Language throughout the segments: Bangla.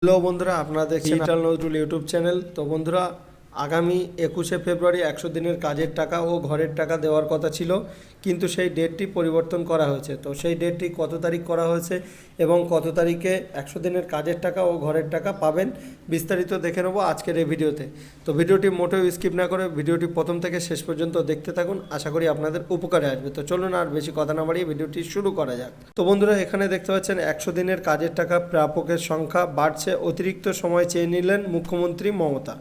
হ্যালো বন্ধুরা, আপনারা দেখছেন ডিজিটাল নজরুল ইউটিউব চ্যানেল। তো বন্ধুরা, আগামী 21শে ফেব্রুয়ারি 100 দিনের কাজের টাকা ও ঘরের টাকা দেওয়ার কথা ছিল, কিন্তু সেই ডেটটি পরিবর্তন করা হয়েছে। তো সেই ডেটটি কত তারিখ করা হয়েছে এবং কত তারিখে 100 দিনের কাজের টাকা ও ঘরের টাকা পাবেন, বিস্তারিত দেখে নেবো আজকের এই ভিডিওতে। তো ভিডিওটি মোটেও স্কিপ না করে ভিডিওটি প্রথম থেকে শেষ পর্যন্ত দেখতে থাকুন, আশা করি আপনাদের উপকারে আসবে। তো চলুন আর বেশি কথা না বাড়িয়ে ভিডিওটি শুরু করা যাক। তো বন্ধুরা, এখানে দেখতে পাচ্ছেন 100 দিনের কাজের টাকা প্রাপকের সংখ্যা বাড়ছে, অতিরিক্ত সময় চেয়ে নিলেন মুখ্যমন্ত্রী মমতা।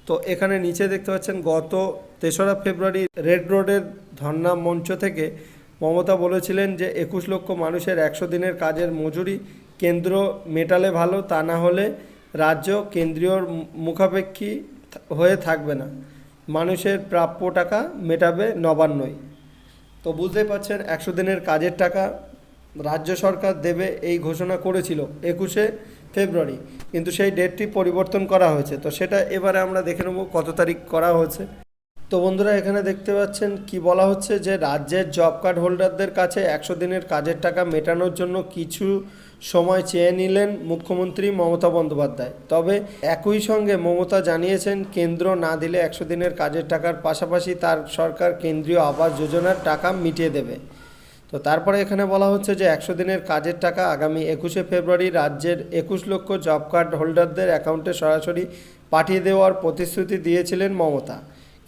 তো এখানে নিচে দেখতে পাচ্ছেন গত 3রা ফেব্রুয়ারি রেড রোডের ধর্না মঞ্চ থেকে মমতা বলেছিলেন যে 21 লক্ষ মানুষের 100 দিনের কাজের মজুরি কেন্দ্র মেটালে ভালো, তা না হলে রাজ্য কেন্দ্রীয় মুখাপেক্ষী হয়ে থাকবে না, মানুষের প্রাপ্য টাকা মেটাবে নবান্নই। তো বুঝতেই পারছেন 100 দিনের কাজের টাকা রাজ্য সরকার দেবে এই ঘোষণা করেছিল 21শে ফেব্রুয়ারি, কিন্তু সেই ডেটটি পরিবর্তন করা হয়েছে। তো সেটা এবারে আমরা দেখে নেব কত তারিখ করা হয়েছে। তো বন্ধুরা, এখানে দেখতে পাচ্ছেন কি বলা হচ্ছে যে রাজ্যের জব কার্ড হোল্ডারদের কাছে 100 দিনের কাজের টাকা মেটানোর জন্য কিছু সময় চেয়ে নিলেন মুখ্যমন্ত্রী মমতা বন্দ্যোপাধ্যায়। তবে একই সঙ্গে মমতা জানিয়েছেন কেন্দ্র না দিলে 100 দিনের কাজের টাকার পাশাপাশি তার সরকার কেন্দ্রীয় আবাস যোজনার টাকা মিটিয়ে দেবে। তো তারপরে এখানে বলা হচ্ছে যে 100 দিনের কাজের টাকা আগামী 21শে ফেব্রুয়ারি রাজ্যের 21 লক্ষ জব কার্ড হোল্ডারদের অ্যাকাউন্টে সরাসরি পাঠিয়ে দেওয়ার প্রতিশ্রুতি দিয়েছিলেন মমতা,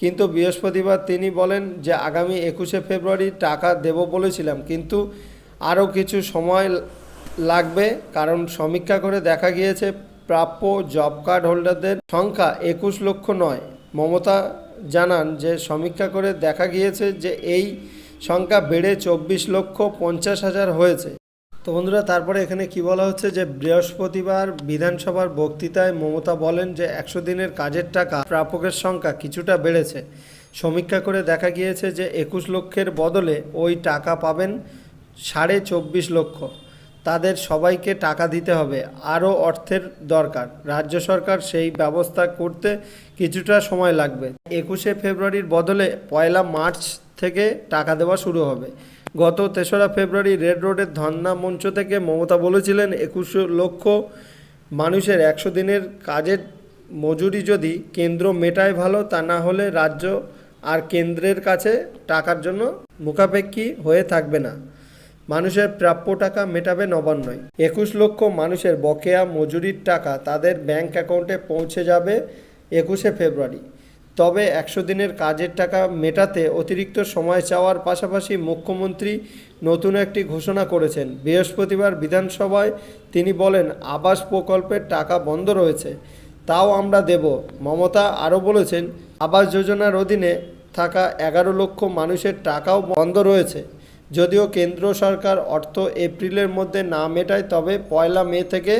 কিন্তু বৃহস্পতিবার তিনি বলেন যে আগামী 21শে ফেব্রুয়ারি টাকা দেব বলেছিলাম, কিন্তু আরও কিছু সময় লাগবে, কারণ সমীক্ষা করে দেখা গিয়েছে প্রাপ্য জব কার্ড হোল্ডারদের সংখ্যা 21 লক্ষ নয়। মমতা জানান যে সমীক্ষা করে দেখা গিয়েছে যে এই সংখ্যা বেড়ে 24,50,000 হয়েছে। তো বন্ধুরা, তারপরে এখানে কি বলা হচ্ছে যে বৃহস্পতিবার বিধানসভার বক্তৃতায় মমতা বলেন যে 100 দিনের কাজের টাকা প্রাপকের সংখ্যা কিছুটা বেড়েছে। সমীক্ষা করে দেখা গিয়েছে যে 21 লক্ষের বদলে ওই টাকা পাবেন 24.5 লক্ষ। তাদের সবাইকে টাকা দিতে হবে, আরও অর্থের দরকার। রাজ্য সরকার সেই ব্যবস্থা করতে কিছুটা সময় লাগবে। 21শে ফেব্রুয়ারির বদলে 1 মার্চ থেকে টাকা দেওয়া শুরু হবে। গত 3রা ফেব্রুয়ারি রেড রোডের ধর্না মঞ্চ থেকে মমতা বলেছিলেন 21 লক্ষ মানুষের 100 দিনের কাজের মজুরি যদি কেন্দ্র মেটায় ভালো, তা না হলে রাজ্য আর কেন্দ্রের কাছে টাকার জন্য মুখাপেক্ষী হয়ে থাকবে না, মানুষের প্রাপ্য টাকা মেটাবে নবান্নই। 21 লক্ষ মানুষের বকেয়া মজুরির টাকা তাদের ব্যাংক অ্যাকাউন্টে পৌঁছে যাবে 21শে ফেব্রুয়ারি। তবে 100 দিনের কাজের টাকা মেটাতে অতিরিক্ত সময় চাওয়ার পাশাপাশি মুখ্যমন্ত্রী নতুন একটি ঘোষণা করেছেন। বৃহস্পতিবার বিধানসভায় তিনি বলেন আবাস প্রকল্পের টাকা বন্ধ রয়েছে, তাও আমরা দেব। মমতা আরও বলেছেন আবাস যোজনার অধীনে থাকা 11 লক্ষ মানুষের টাকাও বন্ধ রয়েছে। যদিও কেন্দ্র সরকার অর্থ এপ্রিলের মধ্যে না মেটায়, তবে 1 মে থেকে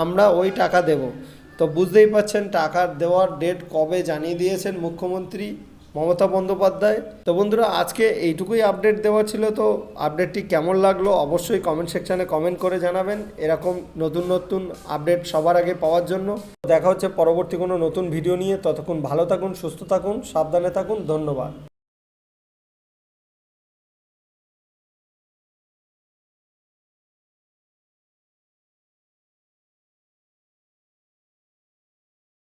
আমরা ওই টাকা দেব। তো বুঝতেই পাচ্ছেন টাকা দেওয়ার ডেট কবে জানিয়ে দিয়েছেন মুখ্যমন্ত্রী মমতা বন্দ্যোপাধ্যায়। তো বন্ধুরা, আজকে এইটুকুই আপডেট দেওয়া ছিল। তো আপডেটটি কেমন লাগলো অবশ্যই কমেন্ট সেকশানে কমেন্ট করে জানাবেন, এরকম নতুন নতুন আপডেট সবার আগে পাওয়ার জন্য। দেখা হচ্ছে পরবর্তী কোনো নতুন ভিডিও নিয়ে। ততক্ষণ ভালো থাকুন, সুস্থ থাকুন, সাবধানে থাকুন। ধন্যবাদ।